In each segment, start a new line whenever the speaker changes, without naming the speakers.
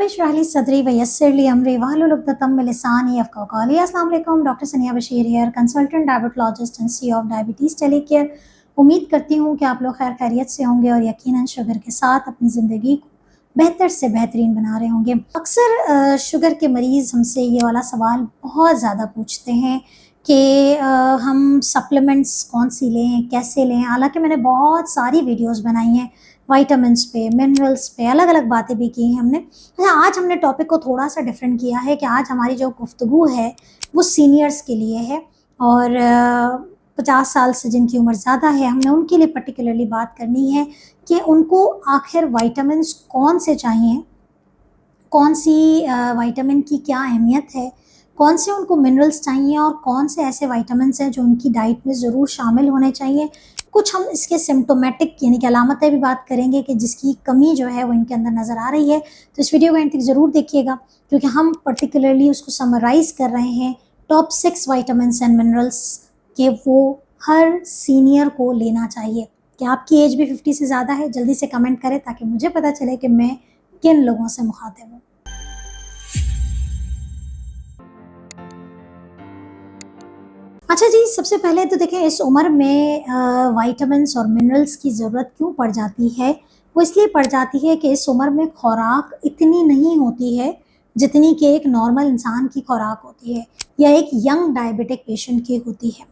Rabbi इश्रह ली सदरी व यस्सिर ली अमरी वहलुल उक़दतम मिन लिसानी यफ़क़हू क़ौली। अस्सलाम वालेकुम, doctor Sania Bashir here, consultant diabetologist and C of Diabetes Telecare. उम्मीद करती हूँ कि आप लोग खैर खैरियत से होंगे और यकीनन शुगर के साथ अपनी ज़िंदगी को बेहतर से बेहतरीन बना रहे होंगे। अक्सर शुगर के मरीज़ हमसे ये वाला सवाल बहुत ज़्यादा पूछते हैं कि हम सप्लीमेंट्स कौन सी लें, कैसे लें। हालाँकि मैंने बहुत सारी वीडियोज़ बनाई हैं विटामिन्स पे, मिनरल्स पे, अलग-अलग बातें भी की हैं हमने। अच्छा, आज हमने टॉपिक को थोड़ा-सा डिफरेंट किया है कि आज हमारी जो गुफ्तगू है वो सीनियर्स के लिए है और 50 साल से जिनकी उम्र ज़्यादा है, हमने उनके लिए पर्टिकुलरली बात करनी है कि उनको आखिर विटामिन्स कौन से चाहिए, कौन सी विटामिन की क्या अहमियत है, कौन से उनको मिनरल्स चाहिए और कौन से ऐसे विटामिन्स हैं जो उनकी डाइट में ज़रूर शामिल होने चाहिए। कुछ हम इसके सिम्प्टोमेटिक यानी कि अलामतें भी बात करेंगे कि जिसकी कमी जो है वो इनके अंदर नज़र आ रही है। तो इस वीडियो को एंड तक ज़रूर देखिएगा क्योंकि हम पर्टिकुलरली उसको समराइज़ कर रहे हैं टॉप 6 विटामिन्स एंड मिनरल्स कि वो हर सीनियर को लेना चाहिए। क्या आपकी एज भी 50 से ज़्यादा है? जल्दी से कमेंट करें ताकि मुझे पता चले कि मैं किन लोगों से मुखातिब हूँ। अच्छा जी, सबसे पहले तो देखें इस उम्र में विटामिन्स और मिनरल्स की ज़रूरत क्यों पड़ जाती है? वो इसलिए पड़ जाती है कि इस उम्र में खुराक इतनी नहीं होती है जितनी कि एक नॉर्मल इंसान की खुराक होती है या एक यंग डायबिटिक पेशेंट की होती है।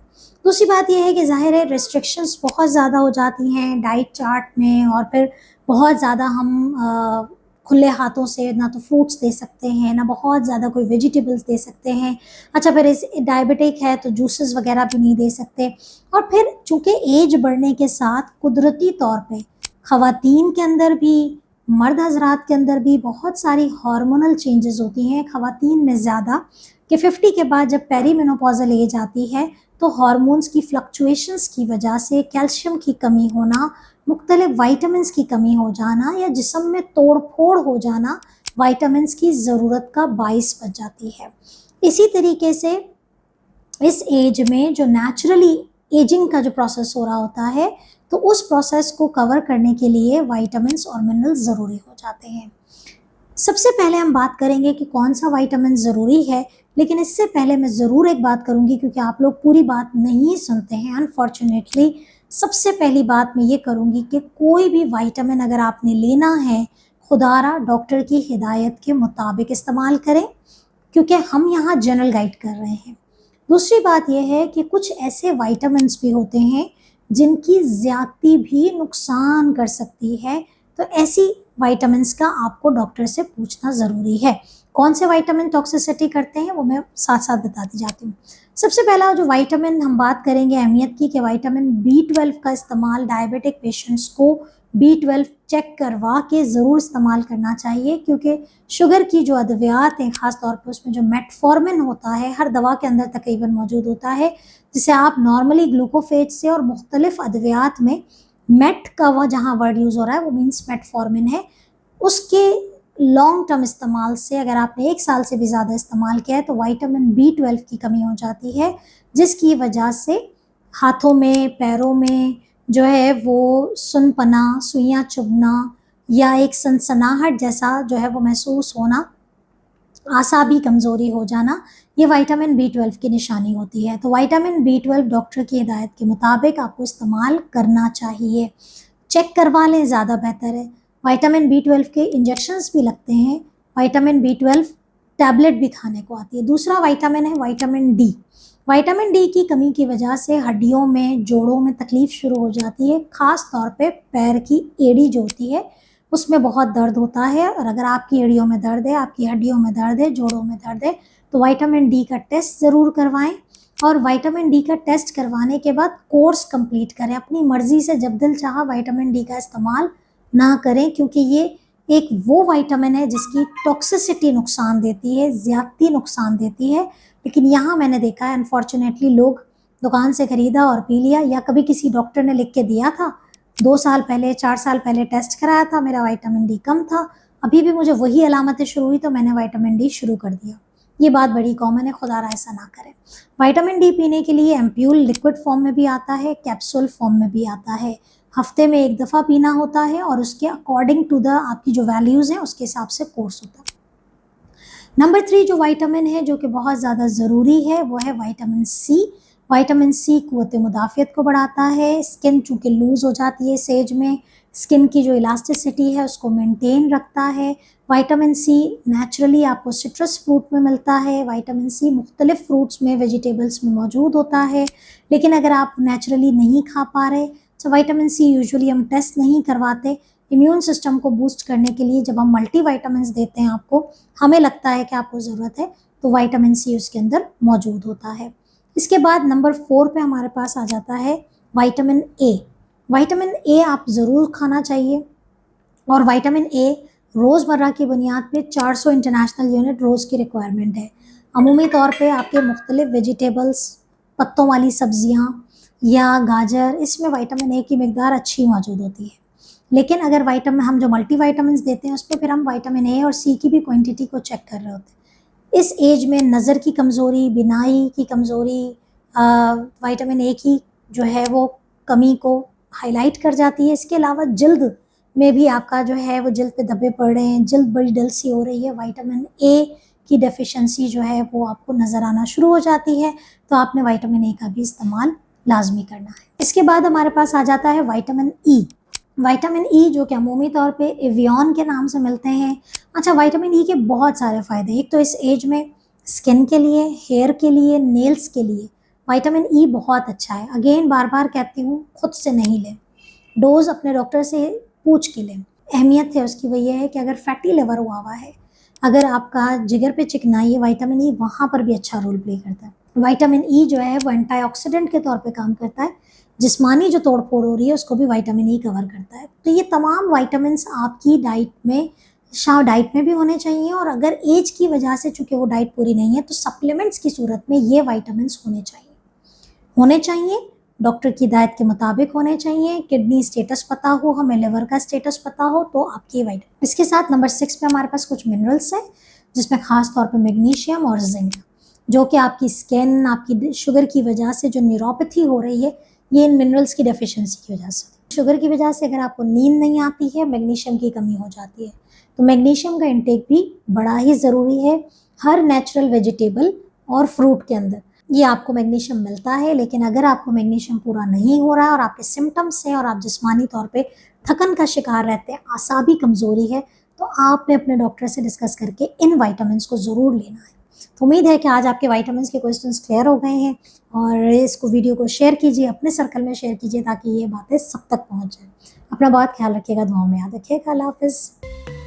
दूसरी बात ये है कि ज़ाहिर है रिस्ट्रिक्शंस बहुत ज़्यादा हो जाती हैं डाइट चार्ट में और फिर बहुत ज़्यादा हम खुले हाथों से ना तो फ्रूट्स दे सकते हैं, ना बहुत ज़्यादा कोई वेजिटेबल्स दे सकते हैं। अच्छा, फिर इस डायबिटिक है तो जूसेस वगैरह भी नहीं दे सकते। और फिर चूँकि एज बढ़ने के साथ कुदरती तौर पे ख़वातीन के अंदर भी, मर्द हज़रात के अंदर भी बहुत सारी हार्मोनल चेंजेस होती हैं। ख़वातीन में ज़्यादा कि 50 के बाद जब पेरीमेनोपॉज़ल एज आती है तो हार्मोन्स की फ्लक्चुएशंस की वजह से कैल्शियम की कमी होना, मुख्तलिफ विटामिन्स की कमी हो जाना या जिस्म में तोड़-फोड़ हो जाना विटामिन्स की ज़रूरत का बाइस बन जाती है। इसी तरीके से इस एज में जो नेचुरली एजिंग का जो प्रोसेस हो रहा होता है तो उस प्रोसेस को कवर करने के लिए विटामिन्स और मिनरल्स ज़रूरी हो जाते हैं। सबसे पहले हम बात करेंगे कि कौन सा विटामिन ज़रूरी है, लेकिन इससे पहले मैं ज़रूर एक बात करूँगी क्योंकि आप लोग पूरी बात नहीं सुनते हैं अनफॉर्चुनेटली। सबसे पहली बात मैं ये करूँगी कि कोई भी विटामिन अगर आपने लेना है, खुदारा डॉक्टर की हिदायत के मुताबिक इस्तेमाल करें क्योंकि हम यहाँ जनरल गाइड कर रहे हैं। दूसरी बात यह है कि कुछ ऐसे विटामिन्स भी होते हैं जिनकी ज़्यादती भी नुकसान कर सकती है, तो ऐसी विटामिन्स का आपको डॉक्टर से पूछना ज़रूरी है। कौन से विटामिन टॉक्सिसिटी करते हैं वो मैं साथ-साथ बताती जाती हूँ। सबसे पहला जो विटामिन हम बात करेंगे अहमियत की कि विटामिन B12 का इस्तेमाल डायबिटिक पेशेंट्स को B12 चेक करवा के ज़रूर इस्तेमाल करना चाहिए क्योंकि शुगर की जो अद्वियात हैं ख़ास तौर पे उसमें जो मेटफॉर्मिन होता है हर दवा के अंदर तकरीबन मौजूद होता है, जिसे आप नॉर्मली ग्लूकोफेज से और मुख्तलिफ अद्वियात में मेट का वो जहाँ वर्ड यूज़ हो रहा है वो मीन्स मेटफॉर्मिन है। उसके लॉन्ग टर्म इस्तेमाल से अगर आपने 1 साल से भी ज़्यादा इस्तेमाल किया है तो विटामिन B12 की कमी हो जाती है, जिसकी वजह से हाथों में, पैरों में जो है वो सुनपना, सुइयाँ चुभना या एक सनसनाहट जैसा जो है वो महसूस होना, आसाबी कमज़ोरी हो जाना, ये विटामिन B12 की निशानी होती है। तो विटामिन B12 डॉक्टर की हिदायत के मुताबिक आपको इस्तेमाल करना चाहिए। चेक करवा लें ज़्यादा बेहतर है। विटामिन B12 के इंजेक्शंस भी लगते हैं। विटामिन B12 टैबलेट भी खाने को आती है। दूसरा विटामिन है विटामिन D। विटामिन D की कमी की वजह से हड्डियों में, जोड़ों में तकलीफ़ शुरू हो जाती है, ख़ास तौर पे पैर की एड़ी जो होती है उसमें बहुत दर्द होता है और अगर आपकी एड़ियों में दर्द है, आपकी हड्डियों में दर्द है, जोड़ों में दर्द है तो विटामिन D का टेस्ट ज़रूर करवाएं और विटामिन D का टेस्ट करवाने के बाद कोर्स कंप्लीट करें। अपनी मर्ज़ी से जब दिल चाहा विटामिन D का इस्तेमाल ना करें क्योंकि ये एक वो विटामिन है जिसकी टॉक्सिसिटी नुकसान देती है, ज़्यादती नुकसान देती है। लेकिन यहाँ मैंने देखा है अनफॉर्चुनेटली लोग दुकान से ख़रीदा और पी लिया या कभी किसी डॉक्टर ने लिख के दिया था, 2 साल पहले, 4 साल पहले टेस्ट कराया था, मेरा विटामिन D कम था, अभी भी मुझे वही अलामतें शुरू हुई तो मैंने विटामिन D शुरू कर दिया। ये बात बड़ी कॉमन है, खुदा ऐसा ना करें। विटामिन D पीने के लिए एम्प्यूल लिक्विड फॉर्म में भी आता है, कैप्सूल फॉर्म में भी आता है। हफ्ते में 1 दफ़ा पीना होता है और उसके अकॉर्डिंग टू द आपकी जो वैल्यूज़ हैं उसके हिसाब से कोर्स होता है। नंबर 3 जो विटामिन है जो कि बहुत ज़्यादा ज़रूरी है वो है विटामिन सी। विटामिन सी क़ुव्वत मुदाफ़ियत को बढ़ाता है, स्किन चूँकि लूज़ हो जाती है इस एज में, स्किन की जो इलास्टिसिटी है उसको मेंटेन रखता है। विटामिन सी नेचुरली आपको सिट्रस फ्रूट में मिलता है, विटामिन सी मुख्तलिफ़ फ्रूट्स में, वेजिटेबल्स में मौजूद होता है। लेकिन अगर आप नेचुरली नहीं खा पा रहे, तो विटामिन सी यूजुअली हम टेस्ट नहीं करवाते। इम्यून सिस्टम को बूस्ट करने के लिए जब हम मल्टीविटामिन्स देते हैं आपको, हमें लगता है कि आपको ज़रूरत है, तो विटामिन सी उसके अंदर मौजूद होता है। इसके बाद नंबर 4 पे हमारे पास आ जाता है विटामिन ए। विटामिन ए आप ज़रूर खाना चाहिए और विटामिन ए रोज़मर्रा की बुनियाद पे 400 इंटरनेशनल यूनिट रोज़ की रिक्वायरमेंट है। अमूमी तौर पे आपके मुख्तलिफ़ वेजिटेबल्स, पत्तों वाली सब्जियाँ या गाजर, इसमें विटामिन ए की मिकदार अच्छी मौजूद होती है। लेकिन अगर विटामिन हम जो मल्टीविटामिन्स देते हैं उस पे फिर हम विटामिन ए और सी की भी क्वांटिटी को चेक कर रहे होते हैं। इस एज में नज़र की कमज़ोरी, बिनाई की कमज़ोरी विटामिन ए की जो है वो कमी को हाईलाइट कर जाती है। इसके अलावा जल्द में भी आपका जो है वो जल्द पे धब्बे पड़ रहे हैं, जल्द बड़ी डल सी हो रही है, विटामिन ए की डेफिशिएंसी जो है वो आपको नज़र आना शुरू हो जाती है, तो आपने विटामिन ए का भी इस्तेमाल लाज़मी करना है। इसके बाद हमारे पास आ जाता है विटामिन ई। विटामिन ई जो कि अमूमी तौर पे एवियन के नाम से मिलते हैं। अच्छा, विटामिन ई के बहुत सारे फ़ायदे हैं। एक तो इस एज में स्किन के लिए, हेयर के लिए, नेल्स के लिए विटामिन ई बहुत अच्छा है। अगेन बार-बार कहती हूँ, खुद से नहीं लें, डोज़ अपने डॉक्टर से पूछ के लें। अहमियत है उसकी वो ये है कि अगर फैटी लिवर हुआ है, अगर आपका जिगर पे चिकनाई है, विटामिन ई वहाँ पर भी अच्छा रोल प्ले करता है। विटामिन ई जो है वो एंटीऑक्सीडेंट के तौर पे काम करता है। जिस्मानी जो तोड़-फोड़ हो रही है उसको भी विटामिन ई कवर करता है। तो ये तमाम विटामिन्स आपकी डाइट में डाइट में भी होने चाहिए और अगर एज की वजह से चूँकि वो डाइट पूरी नहीं है तो सप्लीमेंट्स की सूरत में ये विटामिन्स होने चाहिए। डॉक्टर की हिदायत के मुताबिक होने चाहिए। किडनी स्टेटस पता हो, हमें लिवर का स्टेटस पता हो तो आपकी विटामिन। इसके साथ नंबर 6 पे हमारे पास कुछ मिनरल्स हैं जिसमें ख़ास तौर पे मैग्नीशियम और जिंक, जो कि आपकी स्किन, आपकी शुगर की वजह से जो न्यूरोपैथी हो रही है, ये इन मिनरल्स की डेफिशिएंसी की वजह से। शुगर की वजह से अगर आपको नींद नहीं आती है, मैग्नीशियम की कमी हो जाती है, तो मैग्नीशियम का इंटेक भी बड़ा ही ज़रूरी है। हर नेचुरल वेजिटेबल और फ्रूट के अंदर ये आपको मैग्नीशियम मिलता है। लेकिन अगर आपको मैग्नीशियम पूरा नहीं हो रहा है और आपके सिम्टम्स हैं और आप जिस्मानी तौर पे थकन का शिकार रहते हैं, आसाबी कमज़ोरी है, तो आपने अपने डॉक्टर से डिस्कस करके इन विटामिन्स को ज़रूर लेना है। तो उम्मीद है कि आज आपके विटामिन्स के क्वेश्चंस क्लियर हो गए हैं और इसको वीडियो को शेयर कीजिए, अपने सर्कल में शेयर कीजिए ताकि ये बातें सब तक पहुँच जाएँ। अपना बहुत ख्याल रखिएगा, दुआओं में याद रखिएगा। अल्लाह हाफ़िज़।